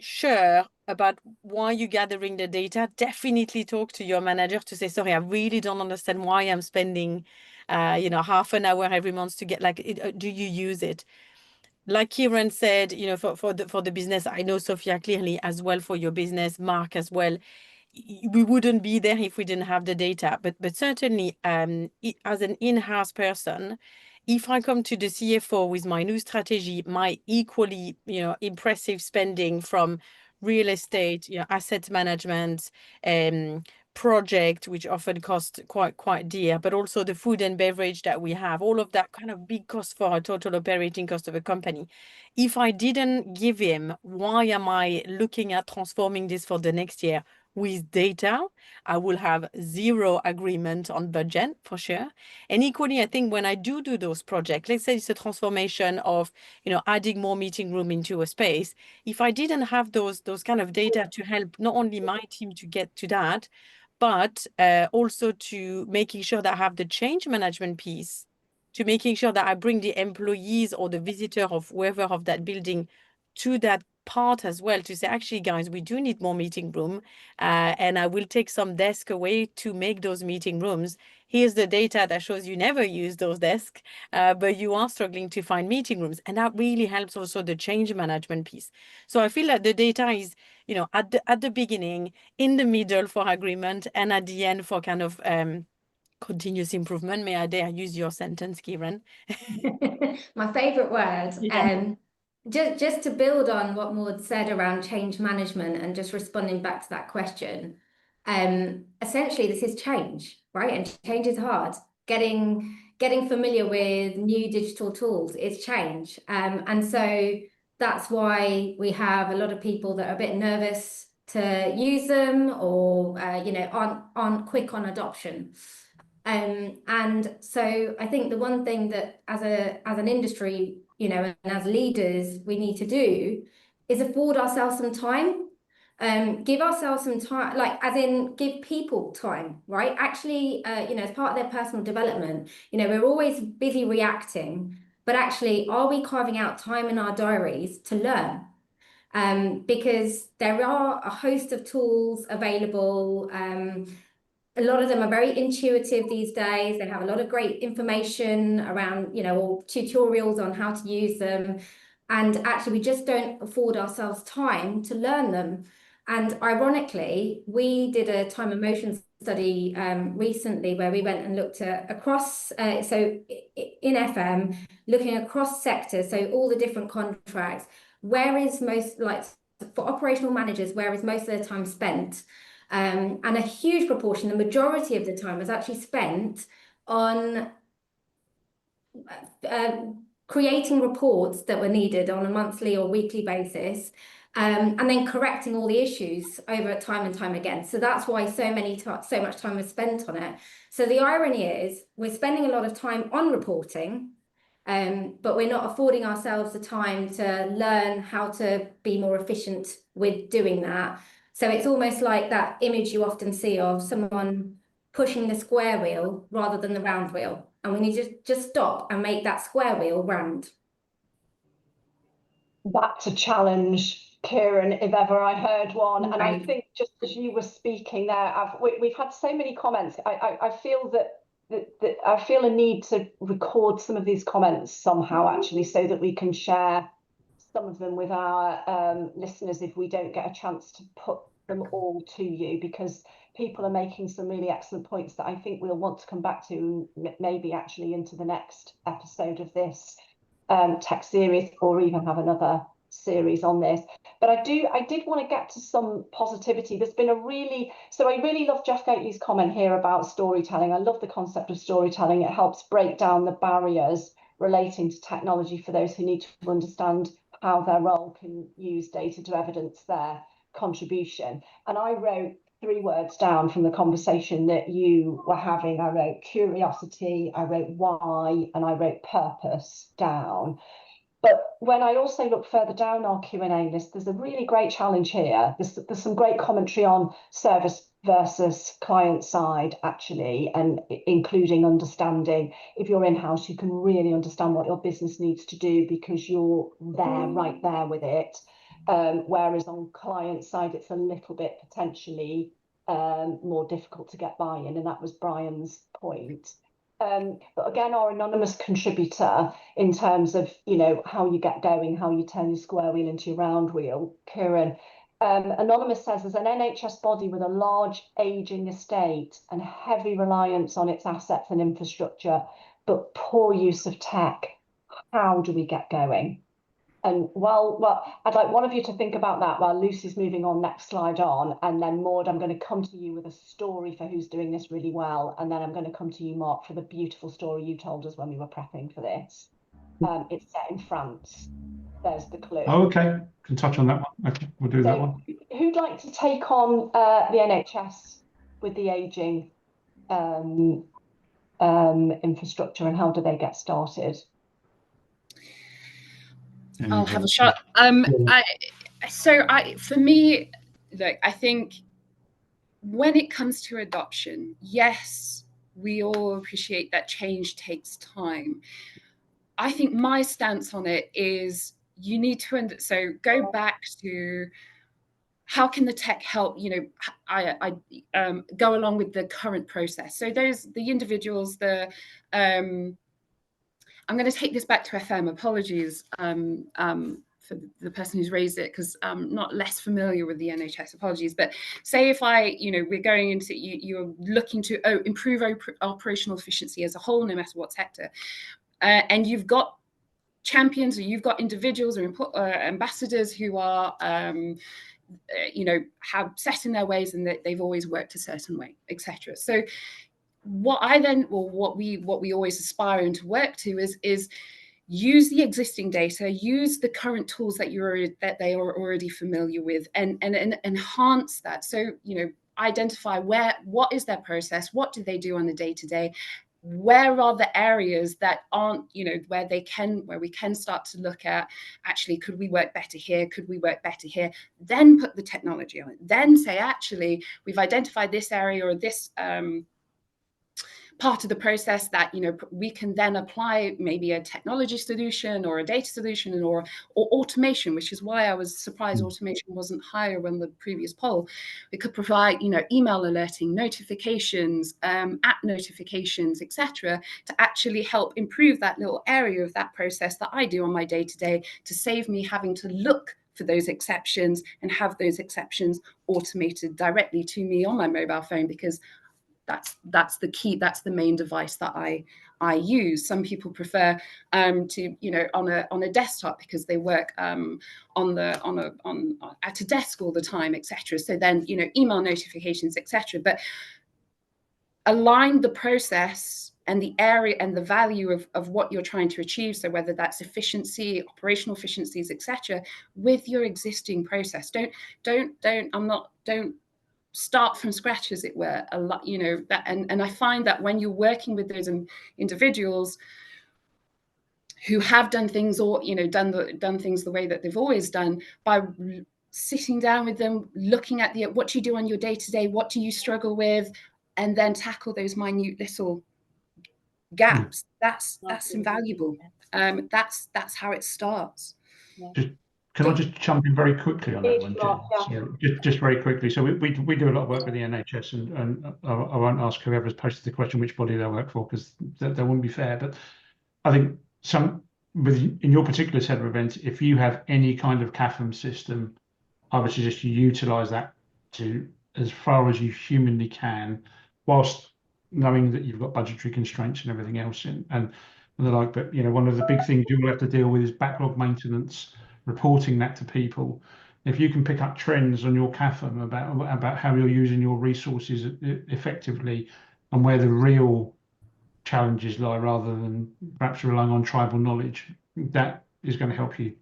sure about why you're gathering the data, definitely talk to your manager to say, sorry, I really don't understand why I'm spending, you know, half an hour every month to get do you use it? Like Kieran said, you know, for the business, I know Sophia clearly as well for your business, Mark as well. We wouldn't be there if we didn't have the data. But certainly, as an in-house person, if I come to the CFO with my new strategy, my equally, you know, impressive spending from real estate, you know, asset management, project, which often cost quite dear, but also the food and beverage that we have, all of that kind of big cost for a total operating cost of a company. If I didn't give him, why am I looking at transforming this for the next year with data, I will have zero agreement on budget for sure. And equally, I think when I do those projects, let's say it's a transformation of, you know, adding more meeting room into a space. If I didn't have those kind of data to help not only my team to get to that, but also to making sure that I have the change management piece, to making sure that I bring the employees or the visitor of whoever of that building to that part as well, to say, actually, guys, we do need more meeting room, and I will take some desk away to make those meeting rooms. Here's the data that shows you never use those desks, but you are struggling to find meeting rooms. And that really helps also the change management piece. So I feel that the data is, you know, at the beginning, in the middle for agreement, and at the end for kind of continuous improvement. May I dare use your sentence, Kieran? My favorite word. Yeah. Just to build on what Maud said around change management and just responding back to that question. Essentially, this is change, right? And change is hard. Getting familiar with new digital tools is change. And so that's why we have a lot of people that are a bit nervous to use them, or you know, aren't quick on adoption. And so I think the one thing that as an industry, you know, and as leaders, we need to do is afford ourselves some time. Give ourselves some time, like as in give people time, right? Actually, you know, as part of their personal development, you know, we're always busy reacting, but actually, are we carving out time in our diaries to learn? Because there are a host of tools available. A lot of them are very intuitive these days. They have a lot of great information around, you know, or tutorials on how to use them. And actually, we just don't afford ourselves time to learn them. And ironically, we did a time and motion study recently where we went and looked at across, so in FM, looking across sectors, so all the different contracts, where is most, like for operational managers, where is most of their time spent? And a huge proportion, the majority of the time, was actually spent on creating reports that were needed on a monthly or weekly basis, and then correcting all the issues over time and time again. So that's why so much time was spent on it. So the irony is we're spending a lot of time on reporting, but we're not affording ourselves the time to learn how to be more efficient with doing that. So it's almost like that image you often see of someone pushing the square wheel rather than the round wheel. And we need to just stop and make that square wheel round. That's a challenge, Kieran, if ever I heard one. And I Right. think just as you were speaking there, we've had so many comments. I feel that I feel a need to record some of these comments somehow, actually, so that we can share some of them with our listeners if we don't get a chance to put them all to you, because people are making some really excellent points that I think we'll want to come back to, maybe actually into the next episode of this tech series, or even have another series on this. But I did want to get to some positivity. There's been I really love Jeff Gately's comment here about storytelling. I love the concept of storytelling. It helps break down the barriers relating to technology for those who need to understand how their role can use data to evidence their contribution. And I wrote 3 words down from the conversation that you were having. I wrote curiosity, I wrote why, and I wrote purpose down. But when I also look further down our Q&A list, there's a really great challenge here. There's some great commentary on service versus client side, actually, and including understanding. If you're in-house, you can really understand what your business needs to do because you're there, right there with it. Whereas on client side, it's a little bit potentially more difficult to get buy-in, and that was Brian's point. But again, our anonymous contributor, in terms of, you know, how you get going, how you turn your square wheel into your round wheel, Kieran, anonymous says, as an NHS body with a large ageing estate and heavy reliance on its assets and infrastructure, but poor use of tech, how do we get going? And well, I'd like one of you to think about that while Lucy's moving on, next slide on, and then Maud, I'm going to come to you with a story for who's doing this really well, and then I'm going to come to you, Mark, for the beautiful story you told us when we were prepping for this. It's set in France. There's the clue. Oh, okay. Can touch on that one. Okay, we'll do that one. Who'd like to take on the NHS with the ageing infrastructure, and how do they get started? I'll have a shot. For me, look, I think when it comes to adoption, yes, we all appreciate that change takes time. I think my stance on it is you need to go back to how can the tech help, you know, I go along with the current process. So the individuals, I'm going to take this back to FM. Apologies for the person who's raised it, because I'm not less familiar with the NHS. Apologies. But say if we're going into, you're looking to improve operational efficiency as a whole, no matter what sector, and you've got champions, or you've got individuals or ambassadors who are have set in their ways, and that they've always worked a certain way, etc. So what we always aspire to work to is use the existing data, use the current tools that they are already familiar with, and enhance that. So, you know, identify what is their process, what do they do on the day-to-day, where are the areas that aren't, you know, where we can start to look at, actually, could we work better here? Could we work better here? Then put the technology on it. Then say, actually, we've identified this area or this part of the process that, you know, we can then apply maybe a technology solution or a data solution or automation, which is why I was surprised automation wasn't higher on the previous poll. We could provide, you know, email alerting, notifications, app notifications, etc., to actually help improve that little area of that process that I do on my day-to-day, to save me having to look for those exceptions and have those exceptions automated directly to me on my mobile phone, because that's the key. That's the main device that I use. Some people prefer to, you know, on a desktop, because they work at a desk all the time, etc. So then, you know, email notifications, etc. But align the process and the area and the value of what you're trying to achieve. So whether that's efficiency, operational efficiencies, etc., with your existing process. Don't start from scratch, as it were. A lot, you know, that, and I find that when you're working with those individuals who have done things, or, you know, done things the way that they've always done, by sitting down with them, looking at what do you do on your day-to-day, what do you struggle with, and then tackle those minute little gaps. That's invaluable. That's how it starts. Can I just jump in very quickly on that one, Jen? Yeah. So just very quickly. So we do a lot of work with the NHS, and I won't ask whoever's posted the question which body they work for, because that wouldn't be fair. But I think in your particular set of events, if you have any kind of CAFM system, I would suggest you utilise that to as far as you humanly can, whilst knowing that you've got budgetary constraints and everything else and the like. But one of the big things you will have to deal with is backlog maintenance, reporting that to people. If you can pick up trends on your CAFM about how you're using your resources effectively and where the real challenges lie, rather than perhaps relying on tribal knowledge, that is going to help you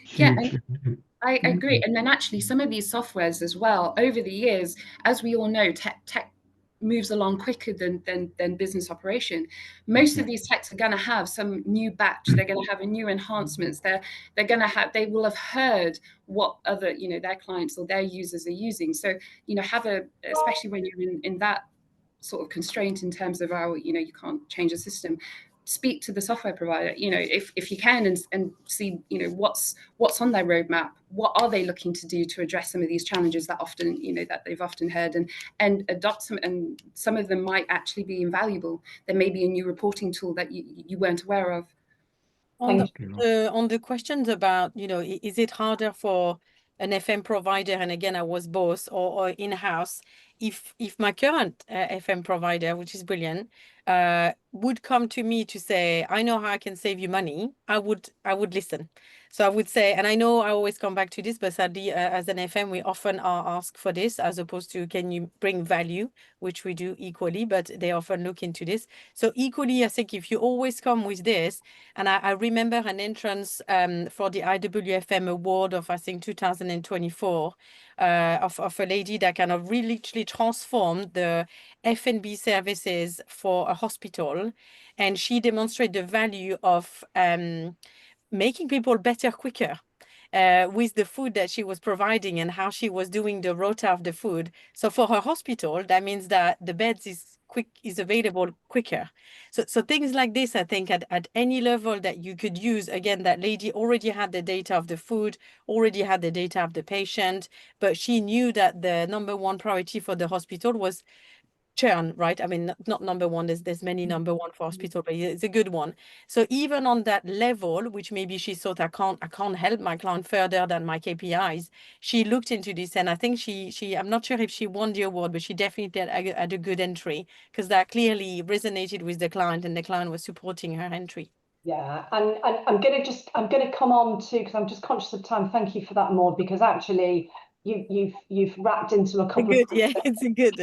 hugely. Yeah, I agree. And then actually some of these softwares as well, over the years, as we all know, tech moves along quicker than business operation. Most of these techs are going to have some new batch. They're going to have a new enhancements. They will have heard what other, their clients or their users are using. So, especially when you're in that sort of constraint in terms of you can't change the system, speak to the software provider, if you can, and see, what's on their roadmap, what are they looking to do to address some of these challenges that often, that they've often heard, and adopt some, and some of them might actually be invaluable. There may be a new reporting tool that you weren't aware of. On the questions about, is it harder for an FM provider, and again, I was both, or in-house, if my current FM provider, which is brilliant, would come to me to say, I know how I can save you money, I would listen. So I would say, and I know I always come back to this, but sadly, as an FM, we often are asked for this, as opposed to, can you bring value, which we do equally, but they often look into this. So equally, I think if you always come with this, and I remember an entrance for the IWFM award of, I think, 2024, of a lady that kind of really literally transformed the F&B services for a hospital. And she demonstrated the value of making people better quicker with the food that she was providing, and how she was doing the rota of the food. So for her hospital, that means that the beds is available quicker. So things like this, I think at any level that you could use, again, that lady already had the data of the food, already had the data of the patient, but she knew that the number one priority for the hospital was churn, right? I mean, not number one, there's many number one for hospital, but it's a good one. So even on that level, which maybe she thought, I can't help my client further than my KPIs, she looked into this, and I think she I'm not sure if she won the award, but she definitely had a good entry, because that clearly resonated with the client, and the client was supporting her entry. Yeah, and I'm gonna come on to, because I'm just conscious of time. Thank you for that, Maud, because actually you've wrapped into a couple of yeah, it's a good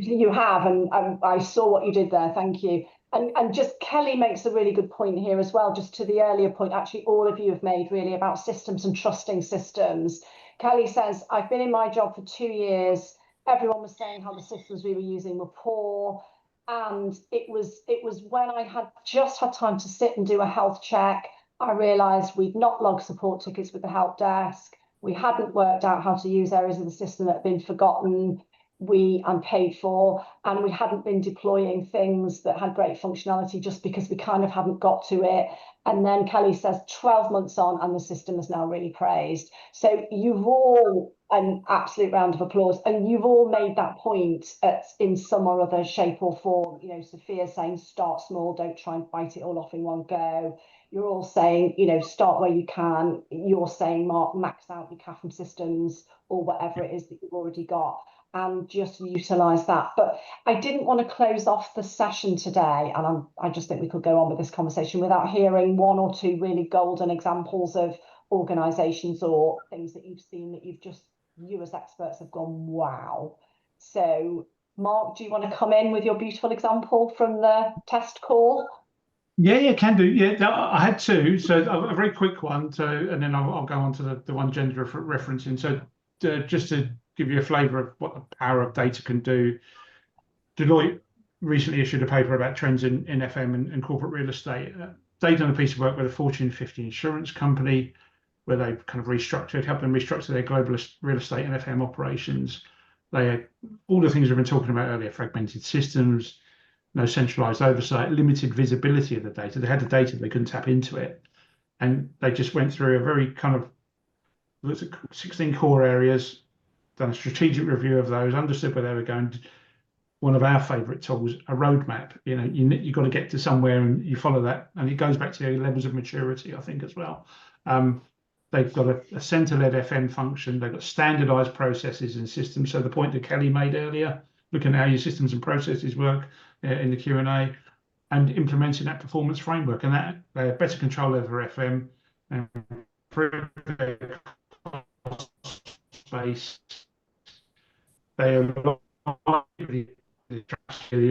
you have, and I saw what you did there. Thank you. And just Kelly makes a really good point here as well, just to the earlier point actually all of you have made, really, about systems and trusting systems. Kelly says, I've been in my job for 2 years. Everyone was saying how the systems we were using were poor. And it was when I had just had time to sit and do a health check, I realised we'd not logged support tickets with the help desk. We hadn't worked out how to use areas of the system that had been forgotten and paid for, and we hadn't been deploying things that had great functionality just because we kind of hadn't got to it. And then Kelly says 12 months on, and the system is now really praised. So you've all, an absolute round of applause, and you've all made that point in some or other shape or form. Sophia saying start small, don't try and bite it all off in one go. You're all saying, start where you can. You're saying, Mark, max out your CAFM systems or whatever it is that you've already got, and just utilise that. But I didn't want to close off the session today, and I just think we could go on with this conversation without hearing one or two really golden examples of organisations or things that you've seen that you as experts have gone, wow. So, Mark, do you want to come in with your beautiful example from the test call? Yeah, can do. Yeah, I had two. So a very quick one. So, and then I'll go on to the one gender referencing. So just to give you a flavour of what the power of data can do, Deloitte recently issued a paper about trends in FM and corporate real estate. They've done a piece of work with a Fortune 50 insurance company, where they've kind of helped them restructure their global real estate and FM operations. all the things we've been talking about earlier, fragmented systems, no centralized oversight, limited visibility of the data. They had the data, they couldn't tap into it. And they just went through a very kind of, looked at 16 core areas, done a strategic review of those, understood where they were going. One of our favorite tools, a roadmap. You've got to get to somewhere and you follow that. And it goes back to the levels of maturity, I think, as well. They've got a center-led FM function. They've got standardized processes and systems. So the point that Kelly made earlier, looking at how your systems and processes work in the Q&A, and implementing that performance framework, and that they have better control over FM and space. They are the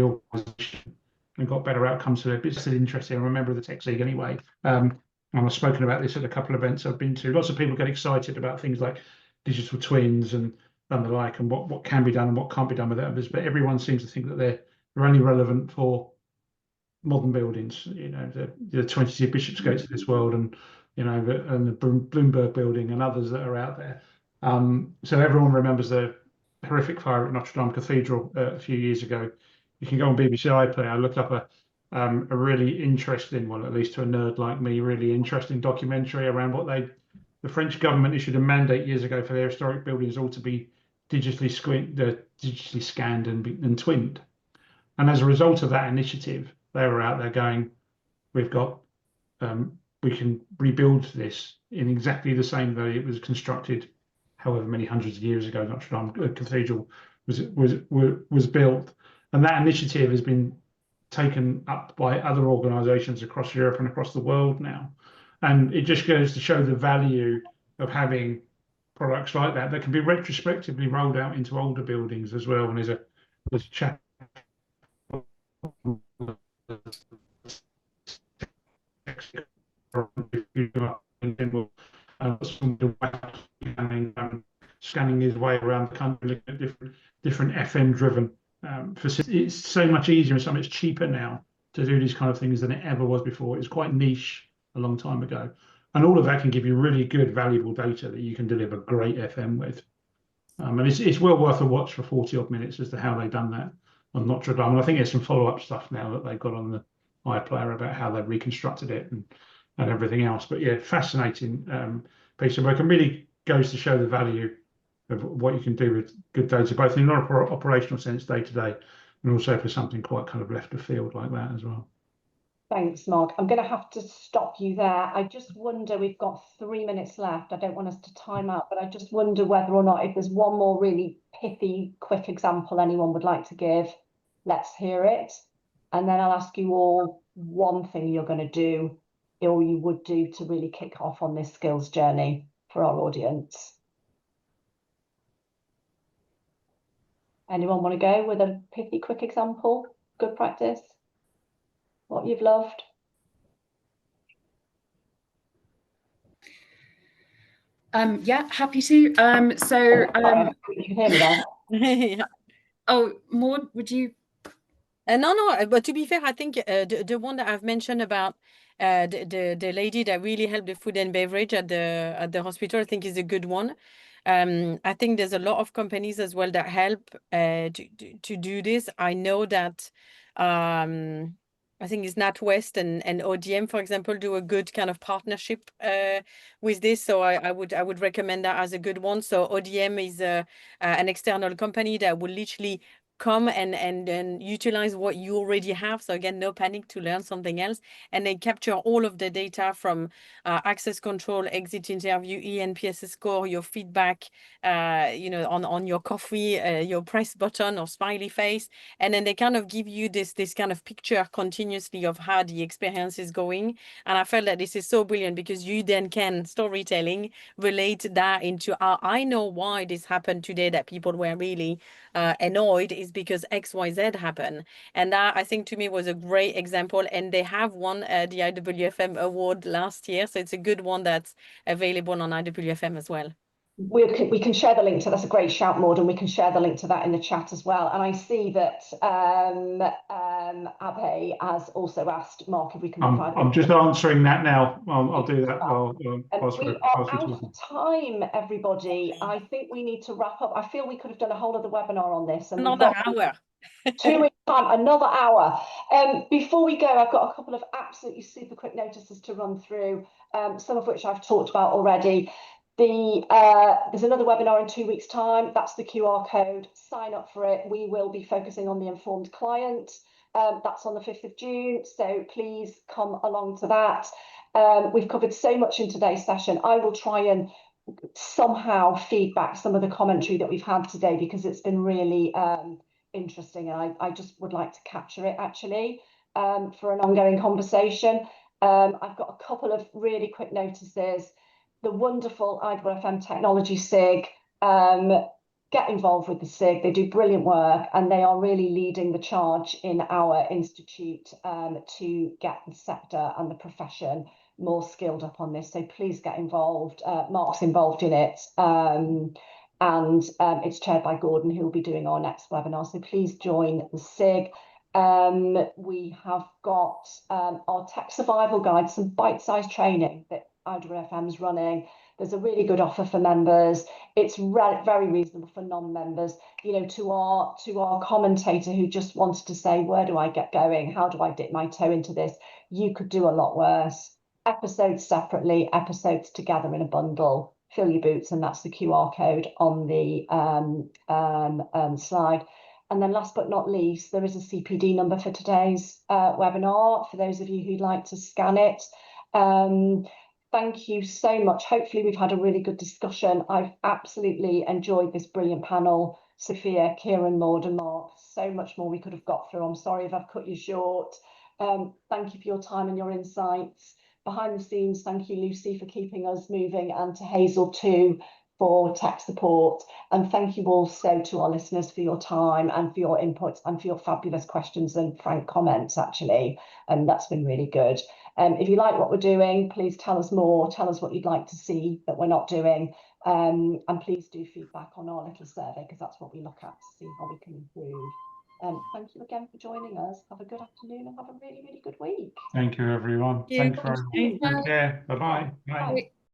organisation and got better outcomes for their business. It's interesting. I'm a member of the Tech League anyway. And I've spoken about this at a couple of events I've been to. Lots of people get excited about things like digital twins and the like, and what can be done and what can't be done with others. But everyone seems to think that they're only relevant for modern buildings, the 22 Bishopsgates of this world, and and the Bloomberg building and others that are out there. So everyone remembers the horrific fire at Notre Dame Cathedral a few years ago. You can go on BBC iPlayer. I looked up a really interesting, well, at least to a nerd like me, really interesting documentary around the French government issued a mandate years ago for their historic buildings all to be digitally scanned and twinned. And as a result of that initiative, they were out there going, we can rebuild this in exactly the same way it was constructed, however many hundreds of years ago Notre Dame Cathedral was built. And that initiative has been taken up by other organisations across Europe and across the world now. And it just goes to show the value of having products like that can be retrospectively rolled out into older buildings as well. And there's a chap scanning his way around the country, looking at different FM driven facilities. It's so much easier and so much cheaper now to do these kind of things than it ever was before. It was quite niche a long time ago, and all of that can give you really good, valuable data that you can deliver great FM with. And it's well worth a watch for 40 odd minutes as to how they've done that on Notre Dame. And I think there's some follow-up stuff now that they've got on the iPlayer about how they've reconstructed it and everything else. But yeah, fascinating piece of work, and really goes to show the value of what you can do with good data, both in an operational sense day to day, and also for something quite kind of left of field like that as well. Thanks, Mark. I'm going to have to stop you there. I just wonder, we've got 3 minutes left. I don't want us to time out, but I just wonder whether or not, if there's one more really pithy, quick example anyone would like to give, let's hear it. And then I'll ask you all one thing you're going to do or you would do to really kick off on this skills journey for our audience. Anyone want to go with a pithy, quick example? Good practice? What you've loved? Yeah, happy to. You can hear me there. Yeah. Oh, Maud, would you? No, but to be fair, I think the one that I've mentioned about the lady that really helped the food and beverage at the hospital, I think is a good one. I think there's a lot of companies as well that help to do this. I know that I think it's NatWest and ODM, for example, do a good kind of partnership with this. So I would recommend that as a good one. So ODM is an external company that will literally come and utilize what you already have. So again, no panic to learn something else. And they capture all of the data from access control, exit interview, ENPS score, your feedback, on your coffee, your press button or smiley face. And then they kind of give you this kind of picture continuously of how the experience is going. And I felt that this is so brilliant because you then can storytelling relate that into I know why this happened today, that people were really annoyed is because XYZ happened. And that, I think, to me was a great example. And they have won the IWFM award last year. So it's a good one that's available on IWFM as well. we can share the link to, that's a great shout, Maud, and we can share the link to that in the chat as well. And I see that Abe has also asked Mark if we can provide. I'm just answering that now. I'll do that whilst we we're are out talking. of time, everybody. I think we need to wrap up. I feel we could have done a whole other webinar on this. And Another hour. 2 weeks time, another hour. Before we go, I've got a couple of absolutely super quick notices to run through, some of which I've talked about already. There's another webinar in 2 weeks' time. That's the QR code. Sign up for it. We will be focusing on the informed client. That's on the 5th of June. So please come along to that. We've covered so much in today's session. I will try and somehow feedback some of the commentary that we've had today, because it's been really interesting, and I just would like to capture it actually for an ongoing conversation. I've got a couple of really quick notices. The wonderful WFM Technology SIG, get involved with the SIG. They do brilliant work, and they are really leading the charge in our institute to get the sector and the profession more skilled up on this. So please get involved. Mark's involved in it. And it's chaired by Gordon, who will be doing our next webinar. So please join the SIG. We have got our tech survival guide, some bite-sized training that WFM is running. There's a really good offer for members. It's very reasonable for non-members. You know, to our commentator who just wanted to say, where do I get going? How do I dip my toe into this? You could do a lot worse. Episodes separately, episodes together in a bundle. Fill your boots, and that's the QR code on the slide. And then last but not least, there is a CPD number for today's webinar for those of you who'd like to scan it. Thank you so much. Hopefully we've had a really good discussion. I've absolutely enjoyed this brilliant panel. Sophia, Kieran, Maud and Mark, so much more we could have got through. I'm sorry if I've cut you short. Thank you for your time and your insights. Behind the scenes, thank you, Lucy, for keeping us moving, and to Hazel too for tech support. And thank you also to our listeners for your time and for your inputs and for your fabulous questions and frank comments, actually. That's been really good. If you like what we're doing, please tell us more. Tell us what you'd like to see that we're not doing. And please do feedback on our little survey, because that's what we look at to see how we can improve. Thank you again for joining us. Have a good afternoon and have a really, really good week. Thank you, everyone. Thanks very much. Take care. Bye-bye. Bye.